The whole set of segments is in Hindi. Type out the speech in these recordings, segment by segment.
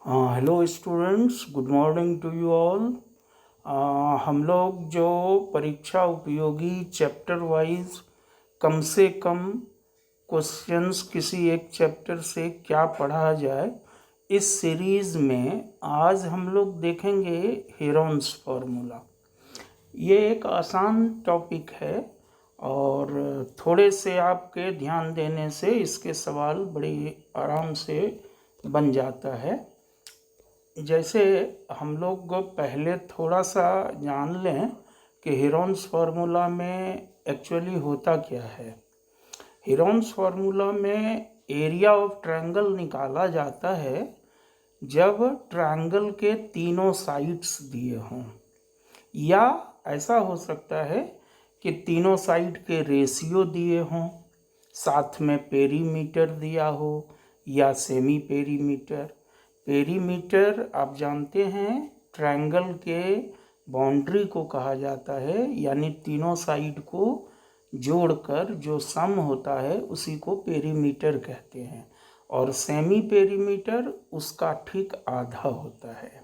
Hello students, good morning to you all. हम लोग जो परीक्षा उपयोगी चैप्टर वाइज कम से कम क्वेश्चंस किसी एक चैप्टर से क्या पढ़ा जाए, इस सीरीज़ में आज हम लोग देखेंगे हेरोन्स फार्मूला। ये एक आसान टॉपिक है और थोड़े से आपके ध्यान देने से इसके सवाल बड़े आराम से बन जाता है। जैसे हम लोग पहले थोड़ा सा जान लें कि हेरोन्स फार्मूला में एक्चुअली होता क्या है। हेरोन्स फार्मूला में एरिया ऑफ ट्रायंगल निकाला जाता है जब ट्रायंगल के तीनों साइड्स दिए हों, या ऐसा हो सकता है कि तीनों साइड के रेशियो दिए हों, साथ में पेरीमीटर दिया हो या सेमी पेरीमीटर। पेरीमीटर आप जानते हैं ट्रायंगल के बाउंड्री को कहा जाता है, यानी तीनों साइड को जोड़कर जो सम होता है उसी को पेरीमीटर कहते हैं, और सेमी पेरीमीटर उसका ठीक आधा होता है।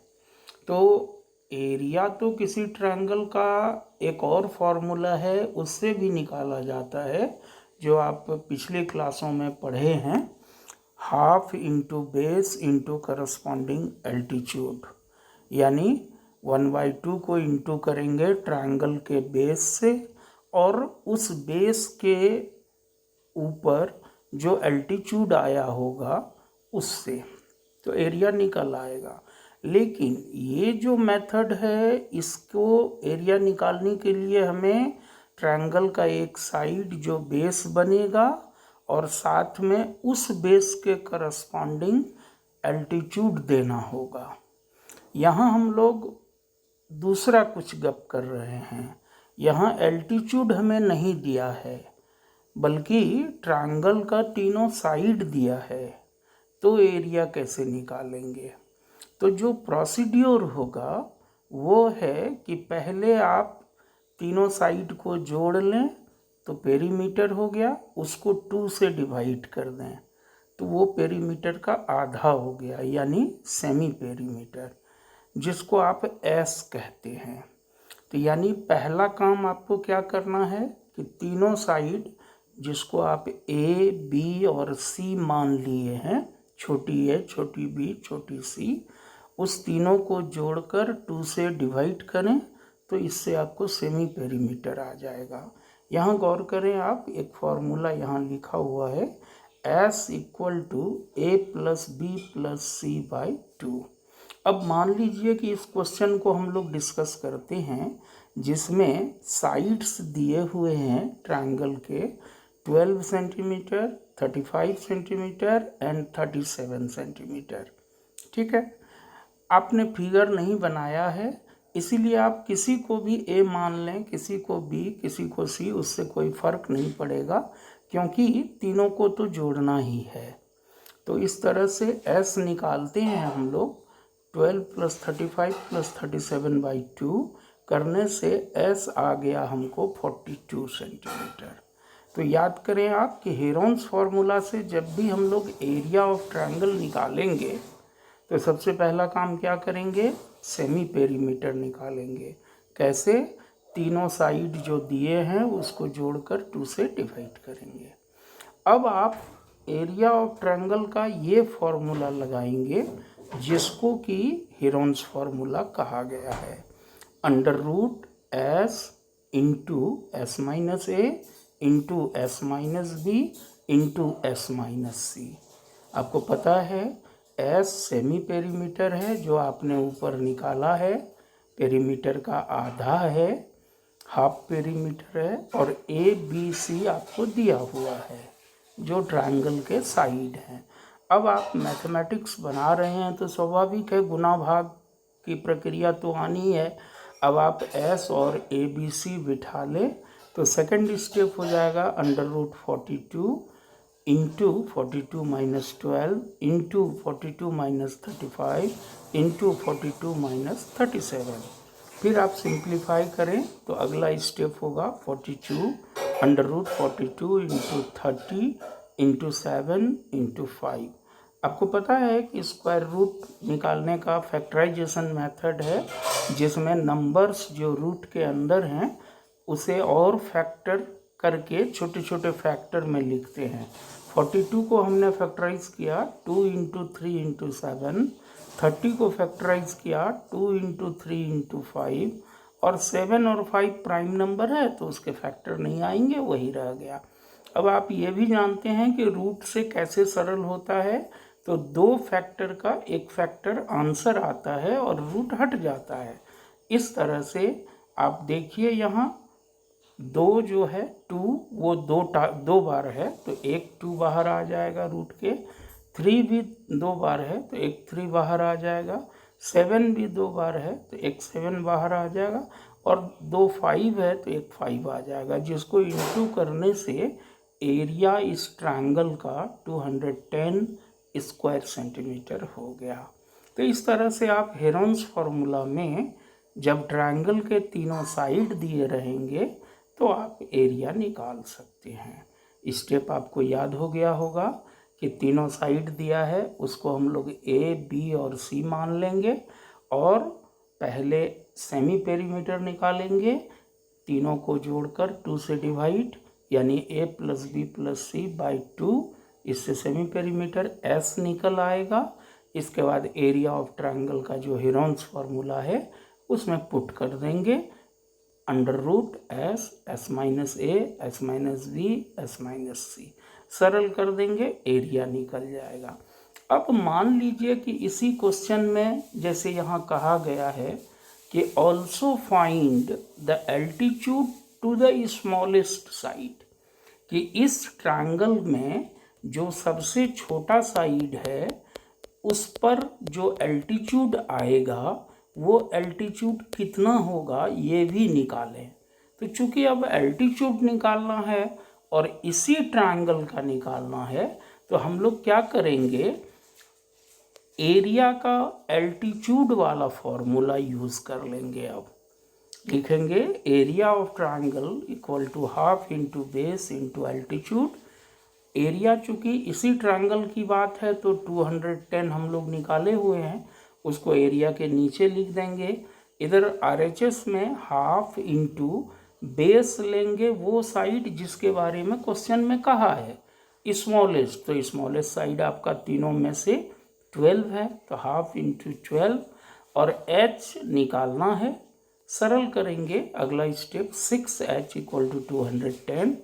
तो एरिया तो किसी ट्रायंगल का एक और फॉर्मूला है, उससे भी निकाला जाता है, जो आप पिछले क्लासों में पढ़े हैं, half into base into corresponding altitude. यानी 1/2 को इंटू करेंगे ट्रायंगल के बेस से, और उस बेस के ऊपर जो एल्टीट्यूड आया होगा उससे, तो एरिया निकल आएगा। लेकिन ये जो मेथड है, इसको एरिया निकालने के लिए हमें ट्रायंगल का एक साइड जो बेस बनेगा और साथ में उस बेस के करस्पॉन्डिंग एल्टीट्यूड देना होगा। यहाँ हम लोग दूसरा कुछ गप कर रहे हैं। यहाँ एल्टीट्यूड हमें नहीं दिया है, बल्कि ट्रायंगल का तीनों साइड दिया है। तो एरिया कैसे निकालेंगे? तो जो प्रोसीड्यूर होगा वो है कि पहले आप तीनों साइड को जोड़ लें, तो पेरीमीटर हो गया, उसको 2 से डिवाइड कर दें तो वो पेरीमीटर का आधा हो गया, यानी सेमी पेरीमीटर, जिसको आप एस कहते हैं। तो यानी पहला काम आपको क्या करना है कि तीनों साइड, जिसको आप ए, बी और सी मान लिए हैं, छोटी ए, छोटी बी, छोटी सी, उस तीनों को जोड़कर 2 से डिवाइड करें तो इससे आपको सेमी पेरीमीटर आ जाएगा। यहाँ गौर करें आप, एक फॉर्मूला यहाँ लिखा हुआ है, S equal to A plus B plus C by 2। अब मान लीजिए कि इस क्वेश्चन को हम लोग डिस्कस करते हैं जिसमें साइड्स दिए हुए हैं ट्रायंगल के 12 सेंटीमीटर, 35 सेंटीमीटर एंड 37 सेंटीमीटर। ठीक है, आपने फिगर नहीं बनाया है, इसीलिए आप किसी को भी ए मान लें, किसी को बी, किसी को सी, उससे कोई फ़र्क नहीं पड़ेगा, क्योंकि तीनों को तो जोड़ना ही है। तो इस तरह से एस निकालते हैं हम लोग। 12 प्लस 35 प्लस 37/2 करने से एस आ गया हमको 42 सेंटीमीटर। तो याद करें आप कि हेरोन्स फार्मूला से जब भी हम लोग एरिया ऑफ ट्रायंगल निकालेंगे तो सबसे पहला काम क्या करेंगे, सेमी पेरीमीटर निकालेंगे। कैसे? तीनों साइड जो दिए हैं उसको जोड़कर 2 से डिवाइड करेंगे। अब आप एरिया ऑफ ट्रायंगल का ये फॉर्मूला लगाएंगे जिसको कि हेरोन्स फार्मूला कहा गया है, under root S into S minus A into S minus B into S minus C. आपको पता है एस सेमी पेरीमीटर है जो आपने ऊपर निकाला है, पेरीमीटर का आधा है, हाफ पेरीमीटर है, और ए बी सी आपको दिया हुआ है जो ट्रायंगल के साइड हैं। अब आप मैथमेटिक्स बना रहे हैं तो स्वाभाविक है गुना भाग की प्रक्रिया तो आनी है। अब आप एस और ए बी सी बिठा लें तो सेकंड स्टेप हो जाएगा under root 42 into 42 minus 12 into 42 minus 35 into 42 minus 37। फिर आप सिंप्लीफाई करें तो अगला स्टेप होगा 42 under root 42 into 30 into 7 into 5। आपको पता है कि स्क्वायर रूट निकालने का फैक्टराइजेशन मेथड है, जिसमें नंबर्स जो रूट के अंदर हैं उसे और फैक्टर करके छोटे छोटे फैक्टर में लिखते हैं। 42 को हमने फैक्टराइज किया 2 इंटू 3 इंटू 7, 30 को फैक्टराइज किया 2 इंटू 3 इंटू 5, और 7 और 5 प्राइम नंबर है तो उसके फैक्टर नहीं आएंगे, वही रह गया। अब आप ये भी जानते हैं कि रूट से कैसे सरल होता है, तो 2 फैक्टर का एक फैक्टर आंसर आता है और रूट हट जाता है। इस तरह से आप देखिए यहाँ 2 जो है 2 वो 2 बार है तो एक 2 बाहर आ जाएगा रूट के, 3 भी 2 बार है तो एक 3 बाहर आ जाएगा, 7 भी 2 बार है तो एक 7 बाहर आ जाएगा, और 2 5 है तो एक 5 आ जाएगा, जिसको इंटू करने से एरिया इस ट्रायंगल का 210 स्क्वायर सेंटीमीटर हो गया। तो इस तरह से आप हेरोन्स फार्मूला में जब ट्रायंगल के तीनों साइड दिए रहेंगे तो आप एरिया निकाल सकते हैं। स्टेप आपको याद हो गया होगा कि तीनों साइड दिया है, उसको हम लोग ए बी और सी मान लेंगे और पहले सेमी पेरीमीटर निकालेंगे, तीनों को जोड़कर 2 से डिवाइड, यानी a plus B plus C by 2, इससे सेमी पेरीमीटर एस निकल आएगा। इसके बाद एरिया ऑफ ट्रायंगल का जो हेरोन्स फार्मूला है उसमें पुट कर देंगे, under root S, S minus A, S minus B, S minus C, सरल कर देंगे, एरिया निकल जाएगा। अब मान लीजिए कि इसी क्वेश्चन में जैसे यहाँ कहा गया है कि also find the altitude to the smallest side, कि इस ट्रायंगल में जो सबसे छोटा साइड है उस पर जो एल्टीट्यूड आएगा वो एल्टीट्यूड कितना होगा ये भी निकालें। तो चूंकि अब एल्टीट्यूड निकालना है और इसी ट्रायंगल का निकालना है तो हम लोग क्या करेंगे, एरिया का एल्टीट्यूड वाला फॉर्मूला यूज़ कर लेंगे। अब लिखेंगे area of triangle equal to half into base into altitude. Area चूँकि इसी ट्रायंगल की बात है तो 210 हम लोग निकाले हुए हैं, उसको एरिया के नीचे लिख देंगे। इधर RHS में हाफ इंटू बेस लेंगे वो साइड जिसके बारे में क्वेश्चन में कहा है, स्मॉलेस्ट, तो स्मॉलेस्ट साइड आपका तीनों में से 12 है तो हाफ इंटू 12, और H निकालना है, सरल करेंगे। अगला step 6H equal to 210,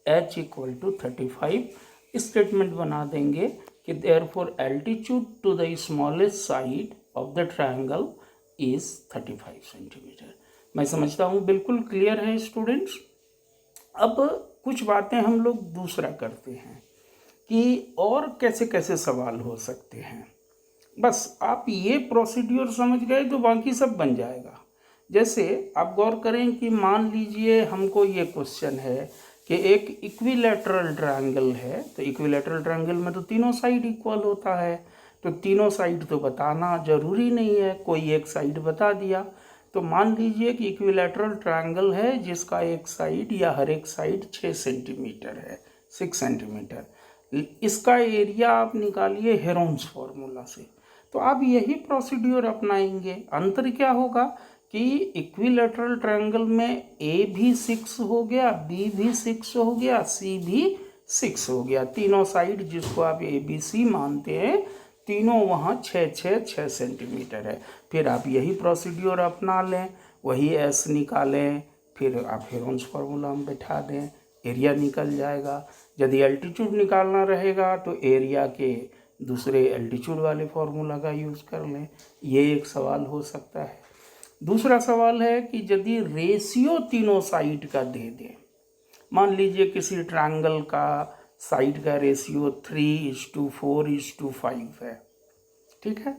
H equal to 35, statement बना देंगे कि therefore altitude to the smallest side of the triangle is 35 centimetre. मैं समझता हूँ बिल्कुल क्लियर है स्टूडेंट्स। अब कुछ बातें हम लोग दूसरा करते हैं कि और कैसे कैसे सवाल हो सकते हैं। बस आप ये प्रोसीड्यूर समझ गए तो बाकी सब बन जाएगा। जैसे आप गौर करें कि मान लीजिए हमको ये क्वेश्चन है कि एक इक्विलैटरल ट्रायंगल है, तो इक्विलैटरल ट्रायंगल में तो तीनों साइड इक्वल होता है, तो तीनों साइड तो बताना जरूरी नहीं है, कोई एक साइड बता दिया। तो मान लीजिए कि इक्विलैटरल ट्रायंगल है जिसका एक साइड या हर एक साइड 6 सेंटीमीटर है, 6 सेंटीमीटर। इसका एरिया आप निकालिए हेरोन्स फार्मूला से, तो आप यही प्रोसीड्यूर अपनाएंगे। अंतर क्या होगा कि इक्विलैटरल ट्रायंगल में A भी 6 हो गया, B भी 6 हो गया, C भी 6 हो गया, तीनों साइड जिसको आप ABC मानते हैं तीनों वहाँ 6 सेंटीमीटर है। फिर आप यही प्रोसीड्यूर अपना लें, वही S निकालें, फिर आप हेरोन्स फार्मूला में बैठा दें, एरिया निकल जाएगा। यदि एल्टीट्यूड निकालना रहेगा तो एरिया के दूसरे एल्टीट्यूड वाले फार्मूला का यूज़ कर लें। ये एक सवाल हो सकता है। दूसरा सवाल है कि यदि रेशियो तीनों साइड का दे दें, मान लीजिए किसी ट्रायंगल का साइड का रेशियो 3:4:5 है, ठीक है,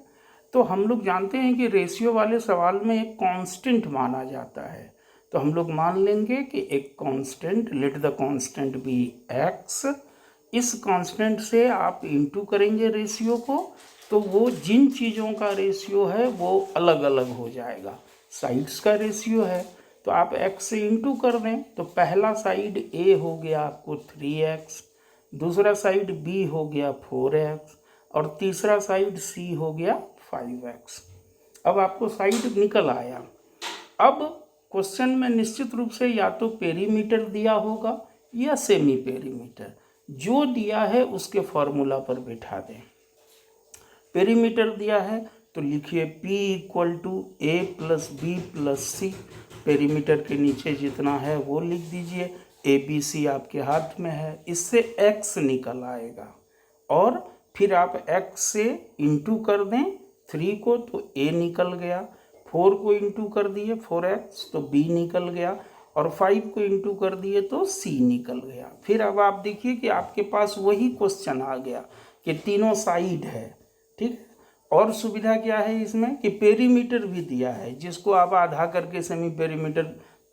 तो हम लोग जानते हैं कि रेशियो वाले सवाल में एक कांस्टेंट माना जाता है, तो हम लोग मान लेंगे कि एक constant, let the constant be x, इस कांस्टेंट से आप इंटू करेंगे रेशियो को, तो वो जिन चीज़ों का रेशियो है वो अलग अलग हो जाएगा। साइड्स का रेशियो है तो आप x से इंटू कर दें, तो पहला साइड A हो गया आपको 3x, दूसरा साइड B हो गया 4x, और तीसरा साइड सी हो गया 5x। अब आपको साइड निकल आया। अब क्वेश्चन में निश्चित रूप से या तो पेरीमीटर दिया होगा या सेमी पेरीमीटर, जो दिया है उसके फॉर्मूला पर बिठा दें। पेरीमीटर दिया है तो लिखिए P equal to A plus B plus C। Perimeter के नीचे जितना है वो लिख दीजिए, ABC आपके हाथ में है, इससे x निकल आएगा और फिर आप x से इंटू कर दें 3 को तो A निकल गया, 4 को इंटू कर दिए 4x तो B निकल गया और 5 को इंटू कर दिए तो C निकल गया। फिर अब आप देखिए कि आपके पास वही क्वेश्चन आ गया कि तीनों साइड है, ठीक है। और सुविधा क्या है इसमें कि पेरीमीटर भी दिया है, जिसको आप आधा करके सेमी पेरीमीटर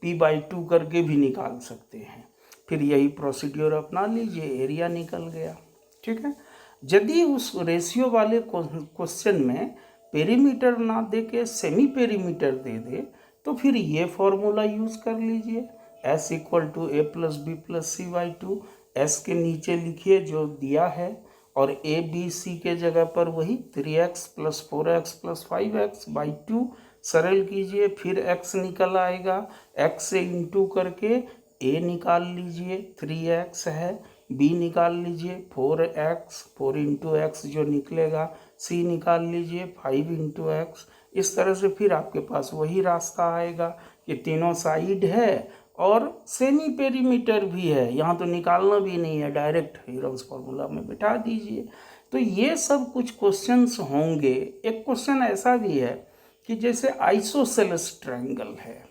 P/2 करके भी निकाल सकते हैं। फिर यही प्रोसीड्योर अपना लीजिए, एरिया निकल गया, ठीक है। यदि उस रेशियो वाले क्वेश्चन में पेरीमीटर ना दे के सेमी पेरीमीटर दे दे तो फिर ये फॉर्मूला यूज़ कर लीजिए, S equal to A plus B plus C/2। S के नीचे लिखिए जो दिया है और ABC के जगह पर वही 3x plus 4x plus 5x/2 सरल कीजिए, फिर x निकल आएगा, x से इंटू करके A निकाल लीजिए 3x है, B निकाल लीजिए 4x, 4 इंटू एक्स जो निकलेगा, C निकाल लीजिए 5 इंटू एक्स। इस तरह से फिर आपके पास वही रास्ता आएगा कि तीनों साइड है और सेमी पेरीमीटर भी है, यहाँ तो निकालना भी नहीं है, डायरेक्ट हीरोन्स फार्मूला में बिठा दीजिए। तो ये सब कुछ क्वेश्चंस होंगे। एक क्वेश्चन ऐसा भी है कि जैसे आइसोसेलेस ट्रायंगल है,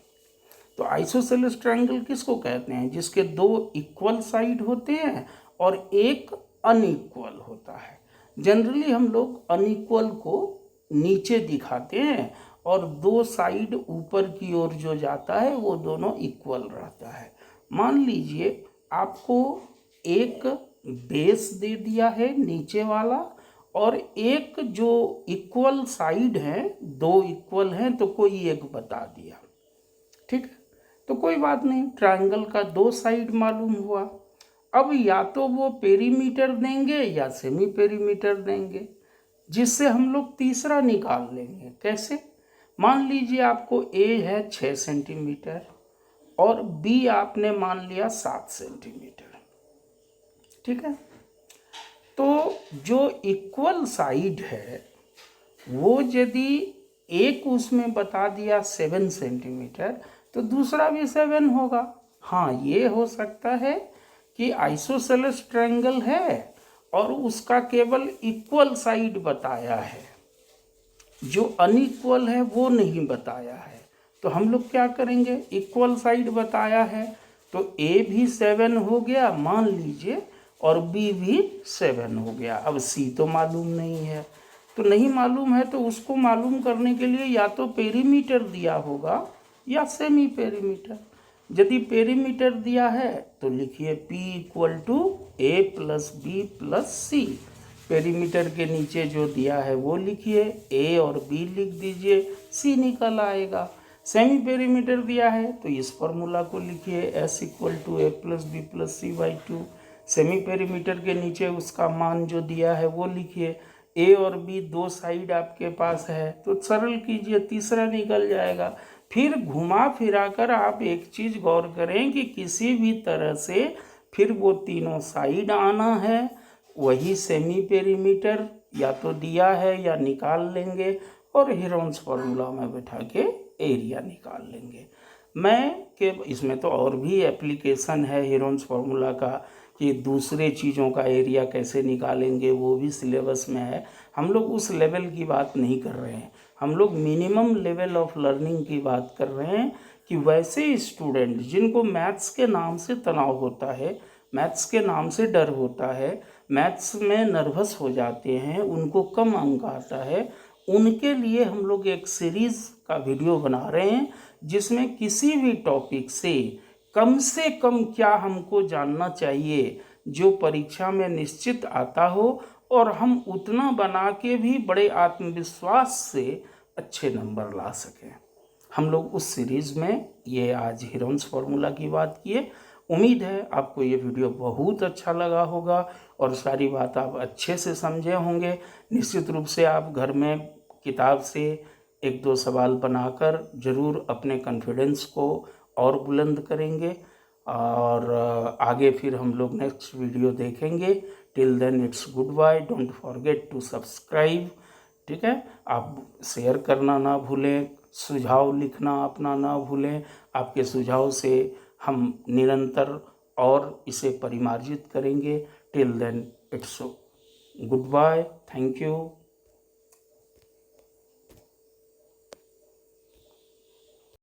तो आइसोसेलेस ट्रायंगल किसको कहते हैं? जिसके 2 इक्वल साइड होते हैं और एक अनइक्वल होता है। जनरली हम लोग अनइक्वल को नीचे दिखाते हैं और 2 साइड ऊपर की ओर जो जाता है वो दोनों इक्वल रहता है। मान लीजिए आपको एक बेस दे दिया है नीचे वाला और एक जो इक्वल साइड है, 2 इक्वल हैं तो कोई एक बता दिया, ठीक है। तो कोई बात नहीं, ट्रायंगल का 2 साइड मालूम हुआ। अब या तो वो पेरीमीटर देंगे या सेमी पेरीमीटर देंगे, जिससे हम लोग तीसरा निकाल लेंगे। कैसे? मान लीजिए आपको A है 6 सेंटीमीटर और B आपने मान लिया 7 सेंटीमीटर, ठीक है। तो जो इक्वल साइड है वो यदि एक उसमें बता दिया 7 सेंटीमीटर तो दूसरा भी 7 होगा। हाँ, ये हो सकता है कि आइसोसेलेस ट्रायंगल है और उसका केवल इक्वल साइड बताया है, जो अनइक्वल है वो नहीं बताया है। तो हम लोग क्या करेंगे, इक्वल साइड बताया है तो A भी 7 हो गया मान लीजिए और B भी 7 हो गया। अब C तो मालूम नहीं है, तो नहीं मालूम है तो उसको मालूम करने के लिए या तो पेरीमीटर दिया होगा या सेमी पेरीमीटर। यदि पेरीमीटर दिया है तो लिखिए P equal to A plus B plus C। Perimeter के नीचे जो दिया है वो लिखिए, A और B लिख दीजिए, C निकल आएगा। सेमी पेरीमीटर दिया है तो इस फॉर्मूला को लिखिए, S equal to A plus B plus C/2। Semi perimeter के नीचे उसका मान जो दिया है वो लिखिए, A और B 2 साइड आपके पास है तो सरल कीजिए, तीसरा निकल जाएगा। फिर घुमा फिरा कर आप एक चीज़ गौर करें कि किसी भी तरह से फिर वो तीनों साइड आना है, वही सेमी पेरीमीटर या तो दिया है या निकाल लेंगे और हीरोन्स फार्मूला में बैठा के एरिया निकाल लेंगे। इसमें तो और भी एप्लीकेशन है हीरोन्स फार्मूला का कि दूसरे चीज़ों का एरिया कैसे निकालेंगे, वो भी सिलेबस में है। हम लोग उस लेवल की बात नहीं कर रहे हैं, हम लोग मिनिमम लेवल ऑफ लर्निंग की बात कर रहे हैं कि वैसे स्टूडेंट जिनको मैथ्स के नाम से तनाव होता है, मैथ्स के नाम से डर होता है, मैथ्स में नर्वस हो जाते हैं, उनको कम अंक आता है, उनके लिए हम लोग एक सीरीज़ का वीडियो बना रहे हैं जिसमें किसी भी टॉपिक से कम क्या हमको जानना चाहिए जो परीक्षा में निश्चित आता हो और हम उतना बना के भी बड़े आत्मविश्वास से अच्छे नंबर ला सकें। हम लोग उस सीरीज़ में ये आज हीरोन्स फार्मूला की बात किए। उम्मीद है आपको ये वीडियो बहुत अच्छा लगा होगा और सारी बात आप अच्छे से समझे होंगे। निश्चित रूप से आप घर में किताब से एक दो सवाल बनाकर ज़रूर अपने कॉन्फिडेंस को और बुलंद करेंगे। और आगे फिर हम लोग नेक्स्ट वीडियो देखेंगे। Till then it's goodbye, don't forget to subscribe. ठीक है, आप शेयर करना ना भूलें, सुझाव लिखना अपना ना भूलें। आपके सुझाव से हम निरंतर और इसे परिमार्जित करेंगे। Till then it's goodbye, thank you.